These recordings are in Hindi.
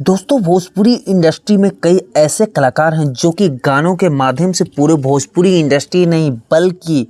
दोस्तों भोजपुरी इंडस्ट्री में कई ऐसे कलाकार हैं जो कि गानों के माध्यम से पूरे भोजपुरी इंडस्ट्री नहीं बल्कि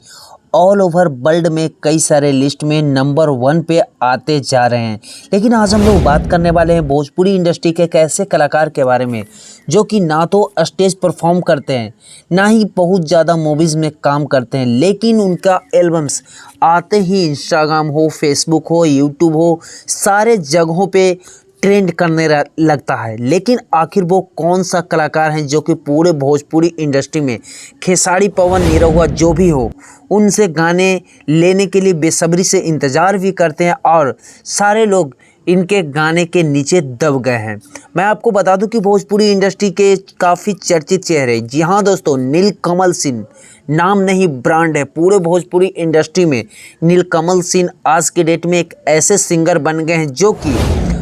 ऑल ओवर वर्ल्ड में कई सारे लिस्ट में नंबर 1 पे आते जा रहे हैं। लेकिन आज हम लोग बात करने वाले हैं भोजपुरी इंडस्ट्री के एक ऐसे कलाकार के बारे में जो कि ना तो स्टेज परफॉर्म करते हैं ना ही बहुत ज़्यादा मूवीज़ में काम करते हैं, लेकिन उनका एल्बम्स आते ही इंस्टाग्राम हो, फेसबुक हो, यूट्यूब हो, सारे जगहों पे ट्रेंड करने लगता है। लेकिन आखिर वो कौन सा कलाकार है जो कि पूरे भोजपुरी इंडस्ट्री में खेसारी पवन निरहुआ जो भी हो उनसे गाने लेने के लिए बेसब्री से इंतज़ार भी करते हैं और सारे लोग इनके गाने के नीचे दब गए हैं। मैं आपको बता दूं कि भोजपुरी इंडस्ट्री के काफ़ी चर्चित चेहरे, जी हाँ दोस्तों, नीलकमल सिंह नाम नहीं ब्रांड है पूरे भोजपुरी इंडस्ट्री में। नीलकमल सिंह आज के डेट में एक ऐसे सिंगर बन गए हैं जो कि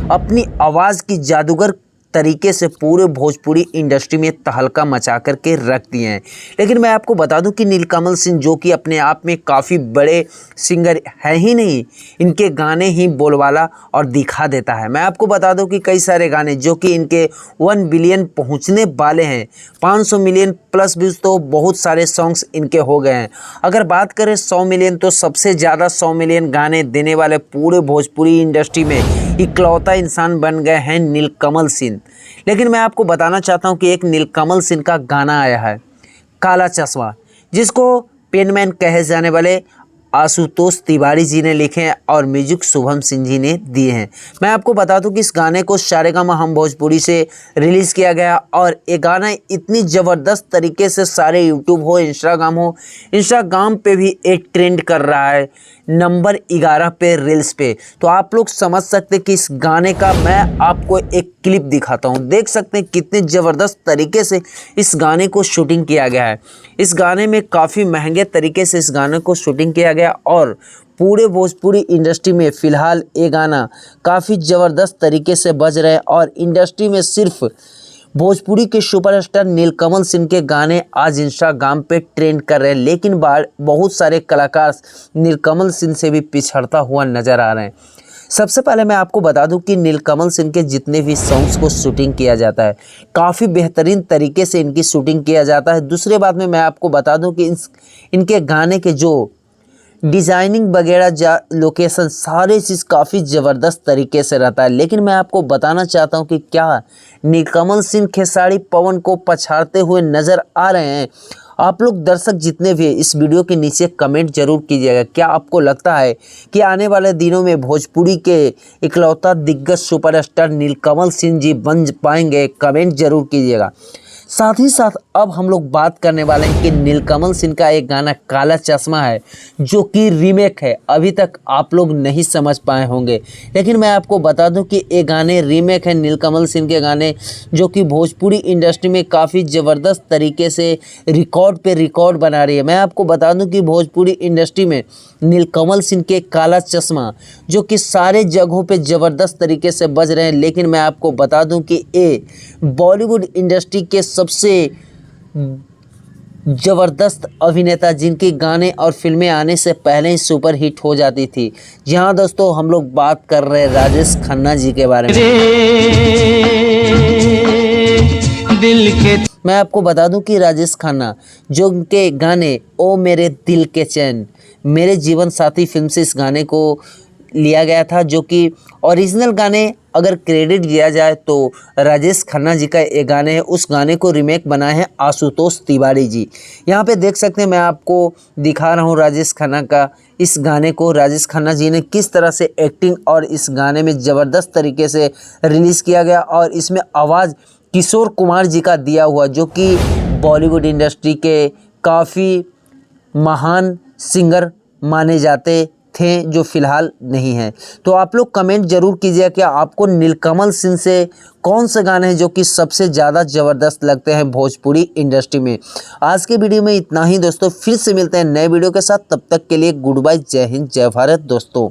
अपनी आवाज़ की जादूगर तरीके से पूरे भोजपुरी इंडस्ट्री में तहलका मचा कर के रख दिए हैं। लेकिन मैं आपको बता दूं कि नीलकमल सिंह जो कि अपने आप में काफ़ी बड़े सिंगर है ही नहीं, इनके गाने ही बोलबाला और दिखा देता है। मैं आपको बता दूं कि कई सारे गाने जो कि इनके 1 बिलियन पहुंचने वाले हैं, 500 मिलियन प्लस व्यूज़ तो बहुत सारे सॉन्ग्स इनके हो गए हैं। अगर बात करें 100 मिलियन तो सबसे ज़्यादा 100 मिलियन गाने देने वाले पूरे भोजपुरी इंडस्ट्री में इकलौता इंसान बन गए हैं नीलकमल सिंह। लेकिन मैं आपको बताना चाहता हूं कि एक नीलकमल सिंह का गाना आया है काला चश्मा, जिसको पेनमैन कहे जाने वाले आशुतोष तिवारी जी ने लिखे हैं और म्यूजिक शुभम सिंह जी ने दिए हैं। मैं आपको बता दूं कि इस गाने को सारेगामा हम भोजपुरी से रिलीज़ किया गया और ये गाना इतनी ज़बरदस्त तरीके से सारे यूट्यूब हो, इंस्टाग्राम पे भी एक ट्रेंड कर रहा है नंबर 11 पे रील्स पे। तो आप लोग समझ सकते हैं कि इस गाने का मैं आपको एक क्लिप दिखाता हूं, देख सकते हैं कितने ज़बरदस्त तरीके से इस गाने को शूटिंग किया गया है। इस गाने में काफ़ी महंगे तरीके से इस गाने को शूटिंग किया गया और पूरे भोजपुरी इंडस्ट्री में फ़िलहाल ये गाना काफ़ी ज़बरदस्त तरीके से बज रहा है और इंडस्ट्री में सिर्फ भोजपुरी के सुपरस्टार नीलकमल सिंह के गाने आज इंस्टाग्राम पे ट्रेंड कर रहे हैं। लेकिन बहुत सारे कलाकार नीलकमल सिंह से भी पिछड़ता हुआ नज़र आ रहे हैं। सबसे पहले मैं आपको बता दूं कि नीलकमल सिंह के जितने भी सॉन्ग्स को शूटिंग किया जाता है काफ़ी बेहतरीन तरीके से इनकी शूटिंग किया जाता है। दूसरे बात में मैं आपको बता दूं कि इनके गाने के जो डिज़ाइनिंग वगैरह लोकेशन सारे चीज़ काफ़ी ज़बरदस्त तरीके से रहता है। लेकिन मैं आपको बताना चाहता हूं कि क्या नीलकमल सिंह खेसारी पवन को पछाड़ते हुए नज़र आ रहे हैं। आप लोग दर्शक जितने भी इस वीडियो के नीचे कमेंट जरूर कीजिएगा। क्या आपको लगता है कि आने वाले दिनों में भोजपुरी के इकलौता दिग्गज सुपरस्टार नीलकमल सिंह जी बन पाएंगे? कमेंट जरूर कीजिएगा। साथ ही साथ अब हम लोग बात करने वाले हैं कि नीलकमल सिंह का एक गाना काला चश्मा है जो कि रीमेक है। अभी तक आप लोग नहीं समझ पाए होंगे, लेकिन मैं आपको बता दूं कि ये गाने रीमेक है नीलकमल सिंह के गाने जो कि भोजपुरी इंडस्ट्री में काफ़ी ज़बरदस्त तरीके से रिकॉर्ड पे रिकॉर्ड बना रही है। मैं आपको बता दूं कि भोजपुरी इंडस्ट्री में नीलकमल सिंह के काला चश्मा जो कि सारे जगहों पे ज़बरदस्त तरीके से बज रहे हैं। लेकिन मैं आपको बता दूं कि ये बॉलीवुड इंडस्ट्री के सबसे ज़बरदस्त अभिनेता जिनके गाने और फिल्में आने से पहले ही सुपर हिट हो जाती थी। जी हाँ दोस्तों, हम लोग बात कर रहे हैं राजेश खन्ना जी के बारे में। दिल के मैं आपको बता दूं कि राजेश खन्ना जो उनके गाने ओ मेरे दिल के चैन, मेरे जीवन साथी फिल्म से इस गाने को लिया गया था, जो कि ओरिजिनल गाने अगर क्रेडिट दिया जाए तो राजेश खन्ना जी का ये गाने है। उस गाने को रीमेक बनाए हैं आशुतोष तिवारी जी। यहाँ पे देख सकते हैं, मैं आपको दिखा रहा हूँ राजेश खन्ना का इस गाने को। राजेश खन्ना जी ने किस तरह से एक्टिंग और इस गाने में ज़बरदस्त तरीके से रिलीज़ किया गया और इसमें आवाज़ किशोर कुमार जी का दिया हुआ जो कि बॉलीवुड इंडस्ट्री के काफ़ी महान सिंगर माने जाते थे जो फिलहाल नहीं हैं। तो आप लोग कमेंट जरूर कीजिएगा कि आपको नीलकमल सिंह से कौन से गाने हैं जो कि सबसे ज़्यादा ज़बरदस्त लगते हैं भोजपुरी इंडस्ट्री में। आज के वीडियो में इतना ही दोस्तों, फिर से मिलते हैं नए वीडियो के साथ। तब तक के लिए गुड बाय, जय हिंद, जय भारत दोस्तों।